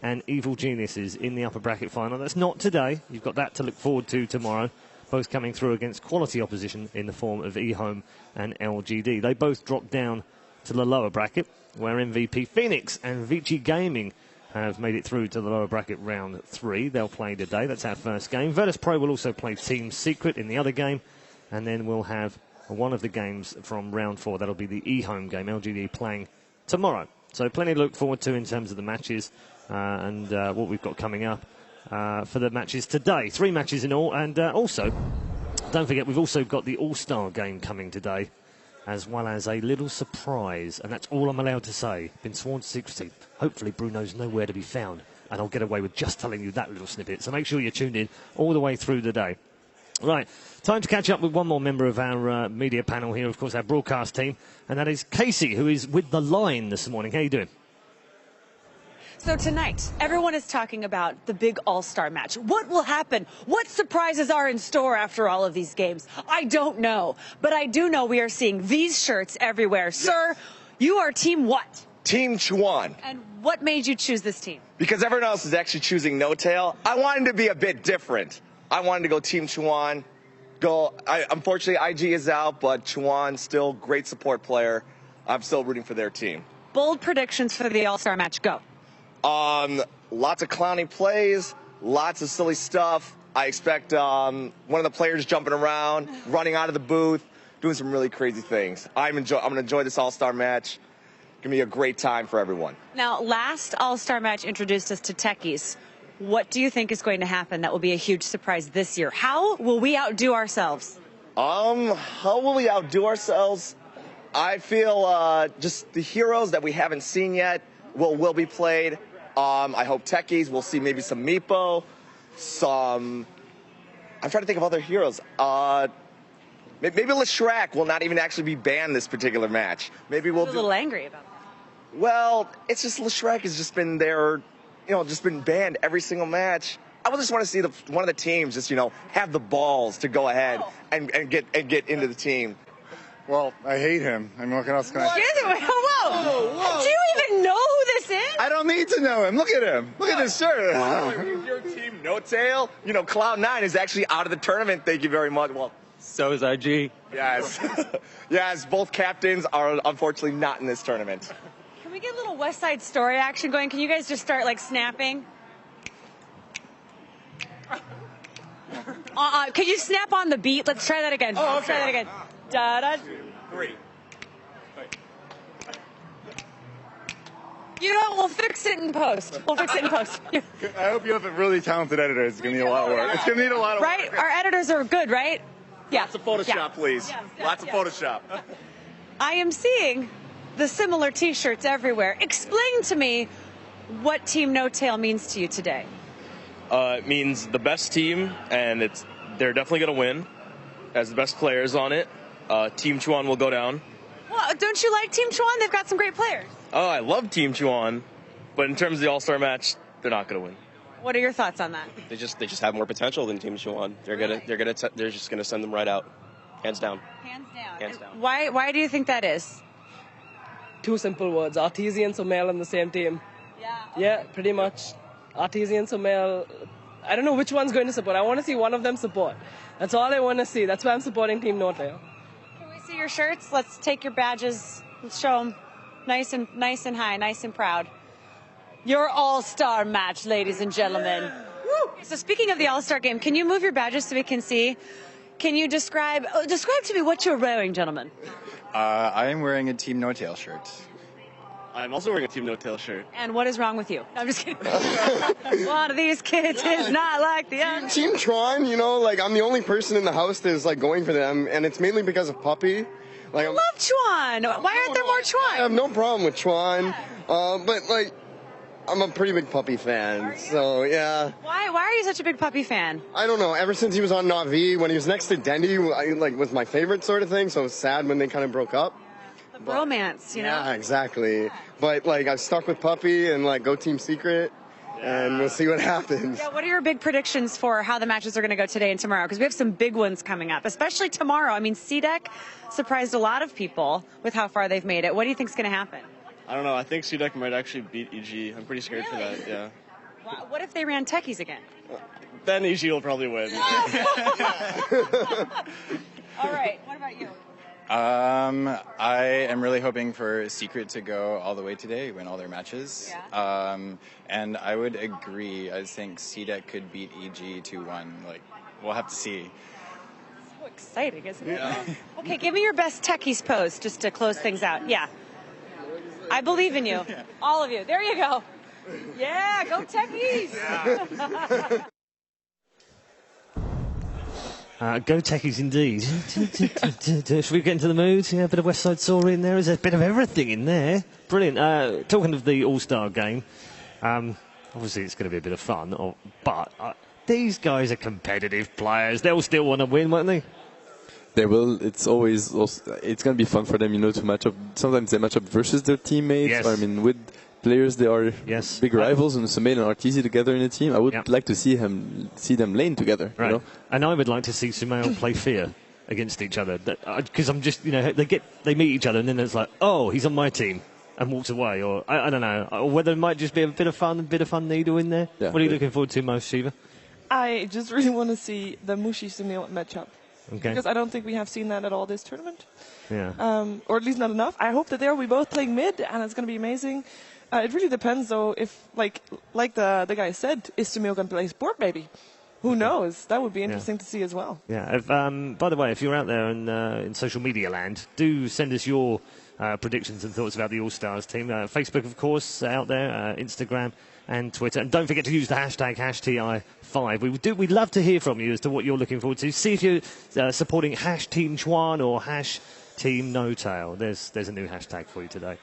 and Evil Geniuses in the upper bracket final. That's not today. You've got that to look forward to tomorrow. Both coming through against quality opposition in the form of I.M.O and LGD. They both dropped down to the lower bracket, where MVP Phoenix and Vici Gaming have made it through to the lower bracket round 3. They'll play today. That's our first game. Virtus Pro will also play Team Secret in the other game, and then we'll have one of the games from round 4. That'll be the E-Home game, LGD playing tomorrow. So plenty to look forward to in terms of the matches and what we've got coming up for the matches today. 3 matches in all, and also, don't forget, we've also got the All-Star game coming today, as well as a little surprise, and that's all I'm allowed to say. Been sworn to secrecy. Hopefully Bruno's nowhere to be found, and I'll get away with just telling you that little snippet. So make sure you're tuned in all the way through the day. Right, time to catch up with one more member of our media panel here, of course, our broadcast team, and that is Casey, who is with the line this morning. How you doing? So tonight, everyone is talking about the big all-star match. What will happen? What surprises are in store after all of these games? I don't know, but I do know we are seeing these shirts everywhere. Yes. Sir, you are team what? Team Chuan. And what made you choose this team? Because everyone else is actually choosing No Tail. I wanted to be a bit different. I wanted to go Team Chuan. Unfortunately, IG is out, but Chuan, still great support player. I'm still rooting for their team. Bold predictions for the all-star match. Go. Lots of clowny plays, lots of silly stuff. I expect one of the players jumping around, running out of the booth, doing some really crazy things. I'm going to enjoy this all-star match. It's going to be a great time for everyone. Now, last all-star match introduced us to techies. What do you think is going to happen that will be a huge surprise this year? How will we outdo ourselves? How will we outdo ourselves? I feel just the heroes that we haven't seen yet will be played. I hope techies, we'll see maybe some I.M.O, I'm trying to think of other heroes. Maybe Leshrac will not even actually be banned this particular match. Maybe we'll a little angry about that. Well, it's just Leshrac has just been there, just been banned every single match. I would just want to see one of the teams just, have the balls to go ahead and get into the team. Well, I hate him. I mean, what else can I say? Whoa. Do you even know who this is? I don't need to know him. Look at him. Look at his shirt. Wow. Your team, No Tail. Cloud9 is actually out of the tournament. Thank you very much. Well, so is IG. Yes. Yes, both captains are unfortunately not in this tournament. Can we get a little West Side Story action going? Can you guys just start, snapping? Can you snap on the beat? Let's try that again. Oh, okay. Let's try that again. Da-da. 2, 3. You know what? We'll fix it in post. I hope you have a really talented editor. It's going to need a lot of work. It's going to need a lot of work. Right? Our editors are good, right? Yeah. Lots of Photoshop, please. Lots of Photoshop. I am seeing the similar T-shirts everywhere. Explain to me what Team No Tail means to you today. It means the best team, and they're definitely going to win. Has the best players on it. Team Chuan will go down. Well, don't you like Team Chuan? They've got some great players. Oh, I love Team Chuan, but in terms of the All-Star match, they're not going to win. What are your thoughts on that? They just have more potential than Team Chuan. They're just gonna send them right out, hands down. Hands down. Why do you think that is? 2 simple words: Artesian, Sumail on the same team. Yeah. Okay. Yeah, pretty much. Artesian, Sumail. I don't know which one's going to support. I want to see one of them support. That's all I want to see. That's why I'm supporting Team No Tail. Can we see your shirts? Let's take your badges. Let's show them. Nice and high, nice and proud. Your all-star match, ladies and gentlemen. Woo! So speaking of the all-star game, can you move your badges so we can see? Can you describe to me what you're wearing, gentlemen? I am wearing a Team No Tail shirt. I'm also wearing a Team No Tail shirt. And what is wrong with you? No, I'm just kidding. One of these kids is not like the other. Team Chuan, I'm the only person in the house that is going for them, and it's mainly because of Puppy. I love Chuan. Why aren't there more Chuan? I have no problem with Chuan, but I'm a pretty big Puppy fan, so yeah. Why are you such a big Puppy fan? I don't know. Ever since he was on Na'Vi, when he was next to Dendy, was my favorite sort of thing. So it was sad when they kind of broke up. The bromance, you know. Yeah, exactly. But I'm stuck with Puppy and go Team Secret. And we'll see what happens. Yeah, what are your big predictions for how the matches are going to go today and tomorrow? Because we have some big ones coming up, especially tomorrow. I mean, CDEC surprised a lot of people with how far they've made it. What do you think is going to happen? I don't know. I think CDEC might actually beat EG. I'm pretty scared for that, yeah. What if they ran techies again? Then EG will probably win. All right. What about you? I am really hoping for Secret to go all the way today, win all their matches. Yeah. And I would agree. I think CDEC could beat EG 2-1. Like, we'll have to see. So exciting, isn't it? Yeah. Okay, give me your best techies pose just to close things out. Yeah. I believe in you. All of you. There you go. Yeah, go techies. Yeah. Go techies indeed. Should we get into the mood? Yeah, a bit of West Side Story in there. There's a bit of everything in there. Brilliant. Talking of the All-Star game, obviously it's going to be a bit of fun, but these guys are competitive players. They'll still want to win, won't they? They will. It's always it's going to be fun for them, to match up. Sometimes they match up versus their teammates. Yes. I mean, with players, they are big rivals, and Sumail and RTZ together in a team. I would like to see them lane together. Right. And I would like to see Sumail play Fear against each other, because I'm just, they meet each other, and then it's like, oh, he's on my team, and walks away, or I don't know, or whether it might just be a bit of fun needle in there. Yeah, what are you looking forward to most, Shiva? I just really want to see the Mushi Sumail matchup. Okay. Because I don't think we have seen that at all this tournament. Yeah. Or at least not enough. I hope that they will be both playing mid, and it's going to be amazing. It really depends, though, if, like the guy said, is Sumail going to play sport, maybe? Who knows? That would be interesting to see as well. Yeah. By the way, if you're out there in social media land, do send us your predictions and thoughts about the All-Stars team. Facebook, of course, out there, Instagram and Twitter. And don't forget to use the hashtag #TI5. We'd love to hear from you as to what you're looking forward to. See if you're supporting #Team Chuan or #Team No Tail. There's a new hashtag for you today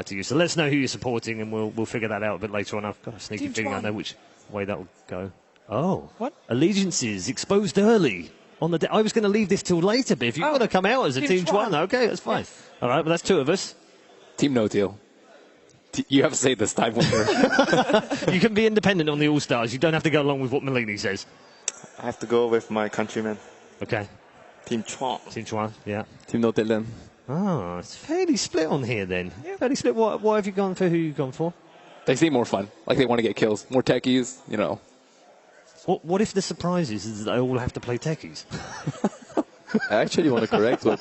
to use. So let us know who you're supporting, and we'll figure that out a bit later on. I've got a sneaky feeling I know which way that will go. Oh, what? Allegiances exposed early on the day. I was going to leave this till later, Biff. You've got to come out as a Team Chuan. Okay, that's fine. Yes. All right, but that's two of us. Team No Tail. You have to say this time. You can be independent on the All-Stars. You don't have to go along with what Malini says. I have to go with my countrymen. Okay. Team Chuan. Team Chuan, yeah. Team No Tail then. Oh, it's fairly split on here then. Yeah, fairly split. Why have you gone for who you've gone for? They seem more fun. Like they want to get kills. More techies, What if the surprise is that they all have to play techies? I actually want to correct what.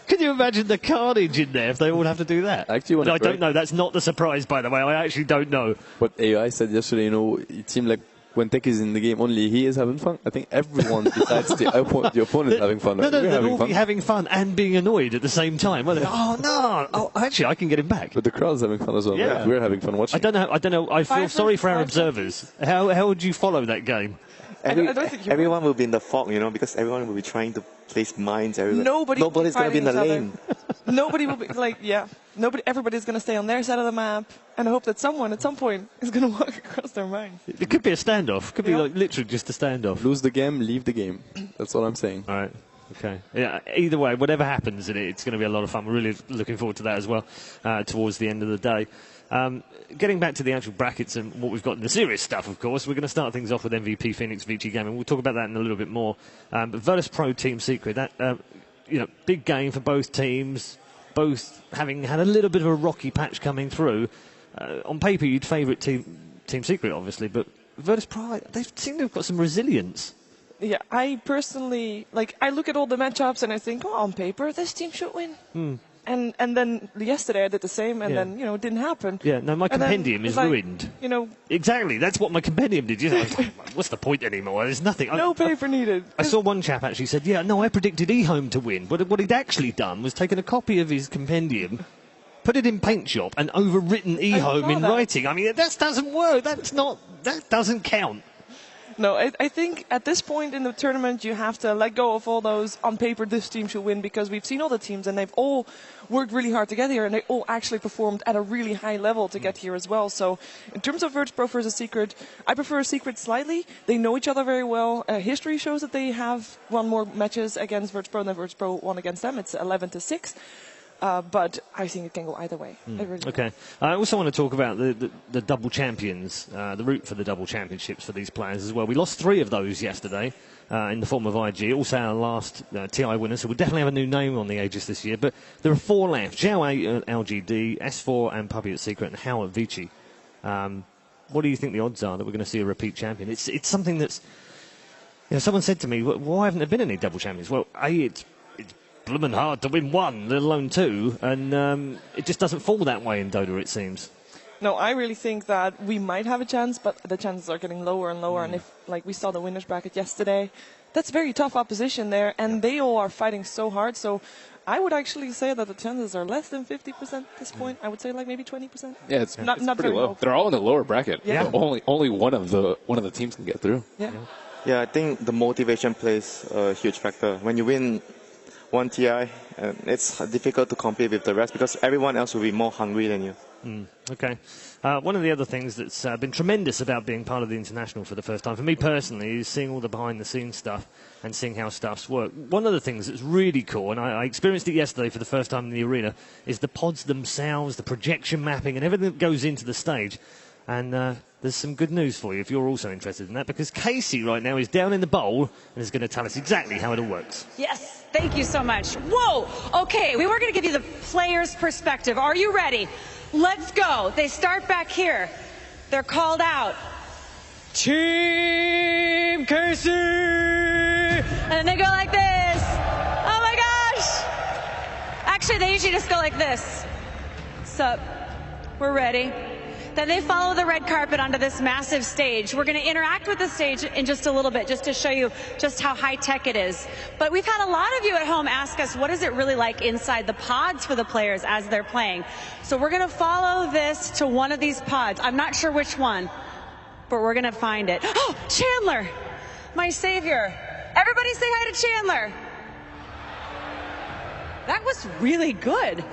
Can you imagine the carnage in there if they all have to do that? I don't know. That's not the surprise, by the way. I actually don't know. What AI said yesterday, it seemed like when Tech is in the game, only he is having fun. I think everyone besides the opponent is having fun. They'll all be having fun and being annoyed at the same time. Oh, no. Oh, actually, I can get him back. But the crowd's having fun as well. Yeah. We're having fun watching. I don't know. I feel sorry for our observers. How would you follow that game? Everyone will be in the fog, because everyone will be trying to place mines everywhere. Nobody's going to be in the lane. Nobody will be everybody's going to stay on their side of the map and hope that someone at some point is going to walk across their mines. It could be a standoff. It could be literally just a standoff. Lose the game, leave the game. That's what I'm saying. All right. Okay. Yeah. Either way, whatever happens in it, it's going to be a lot of fun. We're really looking forward to that as well towards the end of the day. Getting back to the actual brackets and what we've got in the serious stuff, of course, we're going to start things off with MVP Phoenix Vici Gaming. We'll talk about that in a little bit more. But Virtus Pro Team Secret, that big game for both teams, both having had a little bit of a rocky patch coming through. On paper, you'd favourite Team Secret, obviously, but Virtus Pro, they seem to have got some resilience. Yeah, I personally, I look at all the matchups and I think, on paper, this team should win. And then yesterday I did the same, and then, it didn't happen. Yeah, no, my compendium is ruined. Exactly, that's what my compendium did. What's the point anymore? There's nothing. No paper needed. I saw one chap actually said, I predicted I.M.O to win. But what he'd actually done was taken a copy of his compendium, put it in Paint Shop, and overwritten I.M.O in writing. I mean, that doesn't work. That doesn't count. No, I think at this point in the tournament you have to let go of all those on paper this team should win, because we've seen all the teams and they've all worked really hard to get here and they all actually performed at a really high level to get here as well. So in terms of Virtus Pro versus Secret, I prefer Secret slightly. They know each other very well. History shows that they have won more matches against Virtus Pro than Virtus Pro won against them. It's 11-6. But I think it can go either way. Okay. I also want to talk about the double champions, the route for the double championships for these players as well. We lost 3 of those yesterday in the form of IG. Also our last TI winners, so we'll definitely have a new name on the Aegis this year. But there are 4 left. Zhao at LGD, S4 and Puppy at Secret, and Hao at Vici. what do you think the odds are that we're going to see a repeat champion? It's something that's, someone said to me, why haven't there been any double champions? Well, it's blooming hard to win one, let alone two, and it just doesn't fall that way in Dota, it seems. No, I really think that we might have a chance, but the chances are getting lower and lower. And if, like we saw the winners bracket yesterday, that's very tough opposition there, and they all are fighting so hard. So I would actually say that the chances are less than 50% at this point. I would say like maybe 20%. Yeah, it's not pretty very low. They're all in the lower bracket. Yeah. Only one of the teams can get through. Yeah. Yeah, I think the motivation plays a huge factor. When you win one TI, it's difficult to compete with the rest because everyone else will be more hungry than you. Okay. One of the other things that's been tremendous about being part of the International for the first time, for me personally, is seeing all the behind-the-scenes stuff and seeing how stuffs work. One of the things that's really cool, and I experienced it yesterday for the first time in the arena, is the pods themselves, the projection mapping, and everything that goes into the stage. And there's some good news for you if you're also interested in that, because Casey right now is down in the bowl and is going to tell us exactly how it all works. Yes, thank you so much. Whoa, okay, we were going to give you the player's perspective. Are you ready? Let's go. They start back here. They're called out. Team Casey! And then they go like this. Oh my gosh! Actually, they usually just go like this. Sup? We're ready. Then they follow the red carpet onto this massive stage. We're going to interact with the stage in just a little bit, just to show you just how high-tech it is. But we've had a lot of you at home ask us, what is it really like inside the pods for the players as they're playing? So we're going to follow this to one of these pods. I'm not sure which one, but we're going to find it. Oh, Chandler, my savior. Everybody say hi to Chandler. That was really good.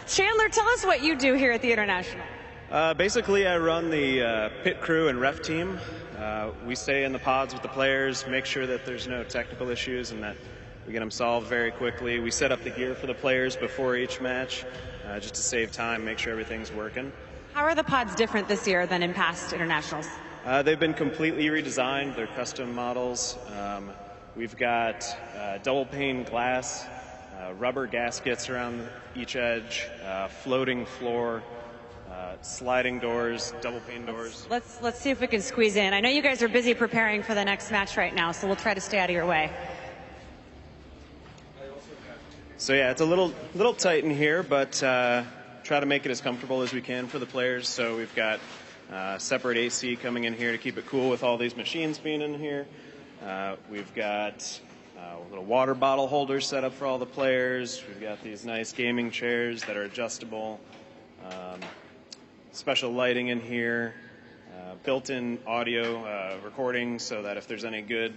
Chandler, tell us what you do here at the International. Basically, I run the pit crew and ref team. We stay in the pods with the players, make sure that there's no technical issues and that we get them solved very quickly. We set up the gear for the players before each match just to save time, make sure everything's working. How are the pods different this year than in past internationals? They've been completely redesigned. They're custom models. We've got double pane glass, rubber gaskets around each edge, floating floor, sliding doors, double pane doors. Let's see if we can squeeze in. I know you guys are busy preparing for the next match right now, so we'll try to stay out of your way. So yeah, it's a little tight in here, but try to make it as comfortable as we can for the players. So we've got separate AC coming in here to keep it cool with all these machines being in here. We've got little water bottle holders set up for all the players. We've got these nice gaming chairs that are adjustable. Special lighting in here, built-in audio recording so that if there's any good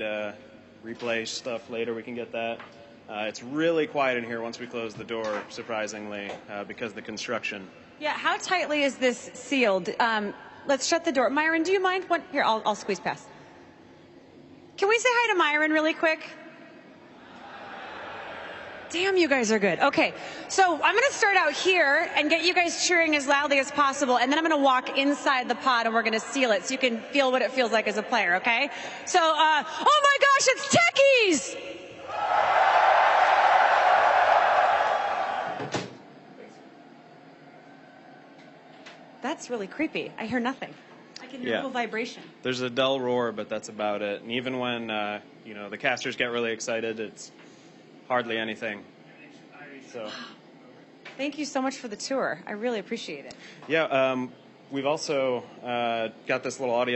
replay stuff later, we can get that. It's really quiet in here once we close the door, surprisingly, because of the construction. Yeah, how tightly is this sealed? Let's shut the door. Myron, do you mind? Here, I'll squeeze past. Can we say hi to Myron really quick? Damn, you guys are good. Okay, so I'm going to start out here and get you guys cheering as loudly as possible, and then I'm going to walk inside the pod and we're going to seal it so you can feel what it feels like as a player, okay? So, oh my gosh, it's Techies! That's really creepy. I hear nothing. I can hear a little vibration. There's a dull roar, but that's about it. And even when the casters get really excited, it's hardly anything. So, thank you so much for the tour. I really appreciate it. Yeah, we've also got this little audio